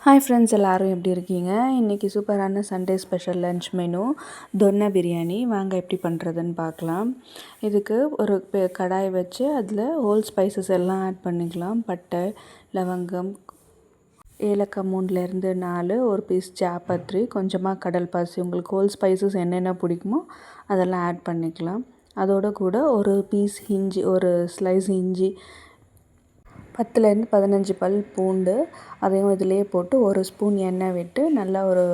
Hi friends, எல்லோரும் எப்படி இருக்கீங்க? இன்றைக்கி சூப்பரான சண்டே ஸ்பெஷல் லன்ச் மெனு தொன்னை பிரியாணி. வாங்க எப்படி பண்ணுறதுன்னு பார்க்கலாம். இதுக்கு ஒரு கடாய் வச்சு அதில் ஹோல் ஸ்பைசஸ் எல்லாம் ஆட் பண்ணிக்கலாம். பட்டை, லவங்கம், ஏலக்காய் 3லேருந்து 4, ஒரு பீஸ் ஜாப்பத்ரி, கொஞ்சமாக கடல் பாசி. உங்களுக்கு ஹோல் ஸ்பைசஸ் என்னென்ன பிடிக்குமோ அதெல்லாம் ஆட் பண்ணிக்கலாம். அதோடு கூட ஒரு பீஸ் இஞ்சி, ஒரு ஸ்லைஸ் இஞ்சி, 10லேருந்து 15 பல் பூண்டு, அதையும் இதிலேயே போட்டு ஒரு ஸ்பூன் எண்ணெய் விட்டு நல்லா ஒரு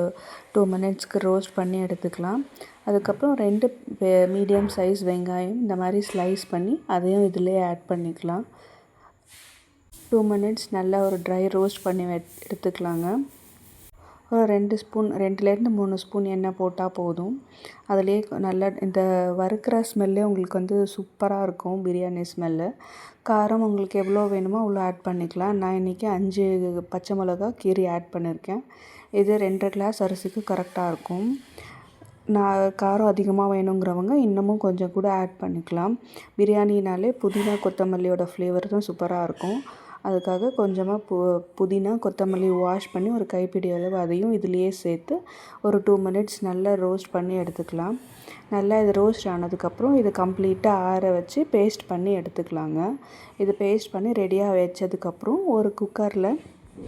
2 மினிட்ஸ்க்கு ரோஸ்ட் பண்ணி எடுத்துக்கலாம். அதுக்கப்புறம் 2 மீடியம் சைஸ் வெங்காயம் இந்த மாதிரி ஸ்லைஸ் பண்ணி அதையும் இதிலேயே ஆட் பண்ணிக்கலாம். 2 மினிட்ஸ் நல்லா ஒரு ட்ரை ரோஸ்ட் பண்ணி எடுத்துக்கலாங்க. ஒரு 2லேருந்து 3 ஸ்பூன் எண்ணெய் போட்டால் போதும். அதிலே நல்லா இந்த வறுக்கிற ஸ்மெல்லே உங்களுக்கு சூப்பராக இருக்கும். பிரியாணி ஸ்மெல்லு. காரம் உங்களுக்கு எவ்வளோ வேணுமோ அவ்வளோ ஆட் பண்ணிக்கலாம். நான் இன்றைக்கி 5 பச்சை மிளகா கீரி ஆட் பண்ணியிருக்கேன். இது 2 கிளாஸ் அரிசிக்கு கரெக்டாக இருக்கும். நான் காரம் அதிகமாக வேணுங்கிறவங்க இன்னமும் கொஞ்சம் கூட ஆட் பண்ணிக்கலாம். பிரியாணினாலே புதினா கொத்தமல்லியோட ஃப்ளேவர் தான் சூப்பராக இருக்கும். அதுக்காக கொஞ்சமாக புதினா கொத்தமல்லி வாஷ் பண்ணி ஒரு கைப்பிடி அளவு அதையும் இதிலேயே சேர்த்து ஒரு 2 மினிட்ஸ் நல்லா ரோஸ்ட் பண்ணி எடுத்துக்கலாம். நல்லா இது ரோஸ்ட் ஆனதுக்கப்புறம் இது கம்ப்ளீட்டாக ஆற வச்சு பேஸ்ட் பண்ணி எடுத்துக்கலாங்க. இது பேஸ்ட் பண்ணி ரெடியாக வச்சதுக்கப்புறம் ஒரு குக்கரில்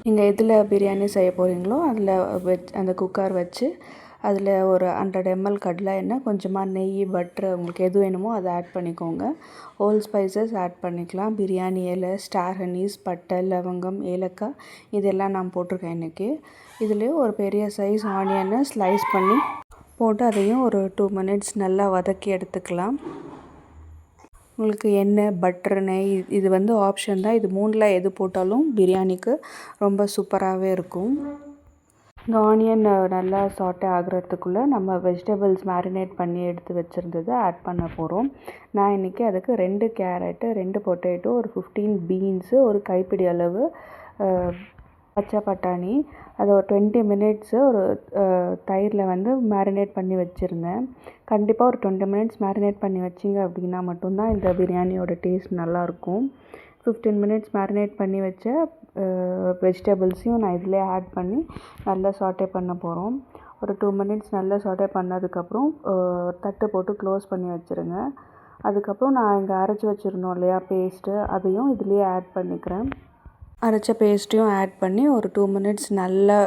நீங்கள் எதில் பிரியாணி செய்ய போகிறீங்களோ அதில் அந்த குக்கர் வச்சு அதில் ஒரு 100 ml கடலை எண்ணெய், கொஞ்சமாக நெய், பட்ரு, உங்களுக்கு எது வேணுமோ அதை ஆட் பண்ணிக்கோங்க. ஹோல் ஸ்பைசஸ் ஆட் பண்ணிக்கலாம். பிரியாணி இலை, ஸ்டார் அனீஸ், பட்டை, லவங்கம், ஏலக்காய் இதெல்லாம் நான் போட்டிருக்கேன் இன்றைக்கி. இதுலேயே ஒரு பெரிய சைஸ் ஆனியனை ஸ்லைஸ் பண்ணி போட்டு அதையும் ஒரு 2 மினிட்ஸ் நல்லா வதக்கி எடுத்துக்கலாம். உங்களுக்கு எண்ணெய், பட்ரு, நெய் இது ஆப்ஷன் தான். இது 3ல் எது போட்டாலும் பிரியாணிக்கு ரொம்ப சூப்பராகவே இருக்கும். இந்த ஆனியன் நல்லா சாட்டே ஆகிறதுக்குள்ளே நம்ம வெஜிடபிள்ஸ் மேரினேட் பண்ணி எடுத்து வச்சுருந்ததை ஆட் பண்ண போகிறோம். நான் இன்றைக்கி அதுக்கு 2 கேரட்டு, 2 பொட்டேட்டோ, ஒரு 15 பீன்ஸு, ஒரு கைப்பிடி அளவு பச்சை பட்டாணி, அதை ஒரு 20 மினிட்ஸு ஒரு தயிரில் மேரினேட் பண்ணி வச்சுருந்தேன். கண்டிப்பாக ஒரு 20 மினிட்ஸ் மேரினேட் பண்ணி வச்சிங்க அப்படின்னா மட்டும்தான் இந்த பிரியாணியோட டேஸ்ட் நல்லாயிருக்கும். 15 மினிட்ஸ் மேரினேட் பண்ணி வச்ச வெஜிடபிள்ஸையும் நான் இதிலே ஆட் பண்ணி நல்லா சாட்டே பண்ண போகிறோம். ஒரு 2 மினிட்ஸ் நல்லா சாட்டே பண்ணதுக்கப்புறம் தட்டு போட்டு க்ளோஸ் பண்ணி வச்சுருங்க. அதுக்கப்புறம் நான் இங்கே அரைச்சி வச்சுருந்தோம் இல்லையா பேஸ்ட்டு, அதையும் இதிலேயே ஆட் பண்ணிக்கிறேன். அரைச்ச பேஸ்ட்டையும் ஆட் பண்ணி ஒரு 2 மினிட்ஸ் நல்லா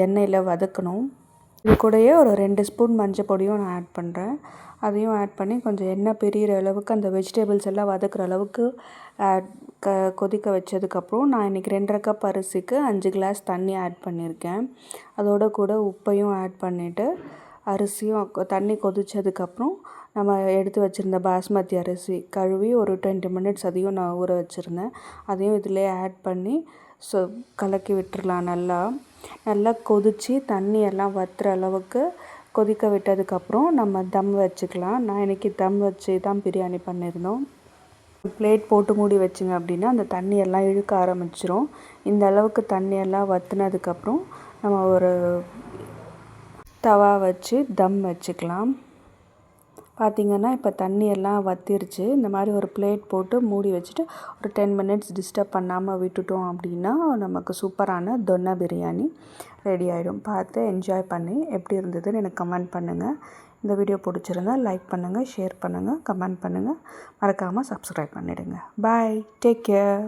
எண்ணெயில் வதக்கணும். இது கூடயே ஒரு 2 ஸ்பூன் மஞ்சள் பொடியும் நான் ஆட் பண்ணுறேன். அதையும் ஆட் பண்ணி கொஞ்சம் எண்ணெய் பிரிகிற அளவுக்கு அந்த வெஜிடபிள்ஸ் எல்லாம் வதக்குற அளவுக்கு கொதிக்க வச்சதுக்கப்புறம் நான் இன்றைக்கி 2.5 கப் அரிசிக்கு 5 கிளாஸ் தண்ணி ஆட் பண்ணியிருக்கேன். அதோட கூட உப்பையும் ஆட் பண்ணிவிட்டு தண்ணி கொதித்ததுக்கப்புறம் நம்ம எடுத்து வச்சுருந்த பாஸ்மதி அரிசி கழுவி ஒரு 20 மினிட்ஸ் அதையும் நான் ஊற வச்சுருந்தேன். அதையும் இதிலே ஆட் பண்ணி கலக்கி விட்டுறலாம். நல்லா கொதித்து தண்ணியெல்லாம் வற்றுற அளவுக்கு கொதிக்க விட்டதுக்கப்புறம் நம்ம தம் வச்சுக்கலாம். நான் இன்றைக்கி தம் வச்சு தான் பிரியாணி பண்ணியிருந்தோம். பிளேட் போட்டு மூடி வச்சிங்க அப்படின்னா அந்த தண்ணியெல்லாம் இழுக்க ஆரம்பிச்சிரும். இந்த அளவுக்கு தண்ணியெல்லாம் வற்றினதுக்கப்புறம் நம்ம ஒரு தவா வச்சு தம் வச்சுக்கலாம். பார்த்திங்கன்னா இப்போ தண்ணியெல்லாம் வற்றிருச்சு. இந்த மாதிரி ஒரு பிளேட் போட்டு மூடி வச்சுட்டு ஒரு 10 மினிட்ஸ் டிஸ்டர்ப் பண்ணாமல் விட்டுட்டோம் அப்படின்னா நமக்கு சூப்பரான தொன்னை பிரியாணி ரெடி ஆகிடும். பார்த்து என்ஜாய் பண்ணி எப்படி இருந்ததுன்னு எனக்கு கமெண்ட் பண்ணுங்கள். இந்த வீடியோ பிடிச்சிருந்தா லைக் பண்ணுங்கள், ஷேர் பண்ணுங்கள், கமெண்ட் பண்ணுங்கள். மறக்காமல் சப்ஸ்கிரைப் பண்ணிவிடுங்க. பாய், டேக் கேர்.